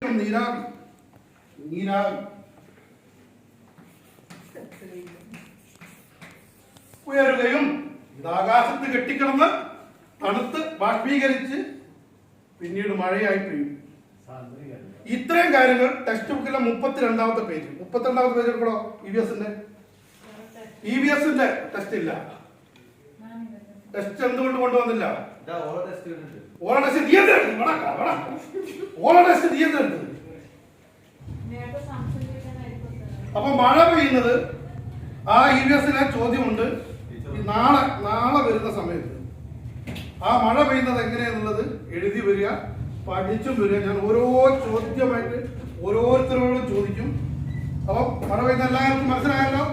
നീരാവി നീരാവി ഉയരുകയും ഇത് ആകാശത്ത് കെട്ടിക്കിടന്ന് തണുത്ത് ബാഷ്പീകരിച്ച് പിന്നീട് മഴയായി പെയ്യും. ഇത്രയും കാര്യങ്ങൾ ടെക്സ്റ്റ് ബുക്കിലെ 32ാമത്തെ പേജ് എടുക്കണോ? EVS-ന്റെ ടെസ്റ്റ് ഇല്ല. ടെസ്റ്റ് എന്തുകൊണ്ട് കൊണ്ടുവന്നില്ല? ഓള ടെസ്റ്റ് തീയതെടുത്ത്. അപ്പൊ മഴ പെയ്യുന്നത് ആ EVS-ലെ ചോദ്യമുണ്ട്. നാളെ വരുന്ന സമയത്ത് ആ മഴ പെയ്യുന്നത് എങ്ങനെയാന്നുള്ളത് എഴുതി വരിക, പഠിച്ചും വരിക. ഞാൻ ഓരോ ചോദ്യമായിട്ട് ഓരോരുത്തരോടും ചോദിക്കും. അപ്പൊ മഴ പെയ്യുന്ന എല്ലാവർക്കും മനസ്സിലായല്ലോ?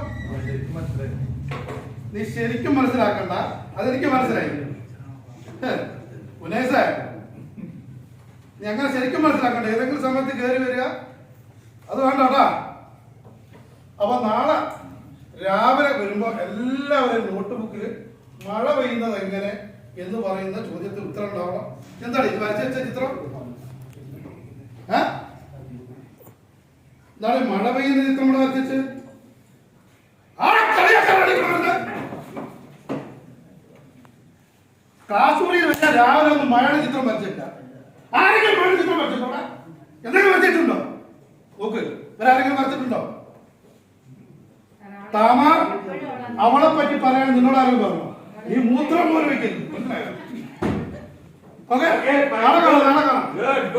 നീ ശരിക്കും മനസ്സിലാക്കണ്ട, അതെനിക്ക് മനസ്സിലായി. ഉനേസേ, നീ അങ്ങനെ ശരിക്കും മനസ്സിലാക്കണ്ട. ഏതെങ്കിലും സമയത്ത് കയറി വരിക, അത് വേണ്ടട്ടാ. അപ്പൊ നാളെ രാവിലെ വരുമ്പോ എല്ലാവരും നോട്ട് ബുക്കിൽ മഴ പെയ്യുന്നത് എങ്ങനെ എന്ന് പറയുന്ന ചോദ്യത്തിന് ഉത്തരം ഉണ്ടാവണം. എന്താണ് ഇത് വരച്ച ചിത്രം? എന്താണ് മഴ പെയ്യുന്ന ചിത്രം ഇവിടെ വരച്ച്? ക്ലാസ് മുറിയിൽ വെച്ചാൽ രാവിലെ ഒന്ന് മഴയുടെ ചിത്രം വരച്ചില്ല. ആരെങ്കിലും മഴയുടെ ചിത്രം വരച്ചിട്ടുണ്ടോ? എന്തെങ്കിലും വരച്ചിട്ടുണ്ടോ? നോക്ക്, ഇവരാരെങ്കിലും വരച്ചിട്ടുണ്ടോ? താമാർ അവളെ പറ്റി പറയാൻ നിന്നോട് ആരും പറഞ്ഞു? ഈ മൂത്രം പോലും വെക്കരുത്. ഓക്കെ, നാളെ കാണാം.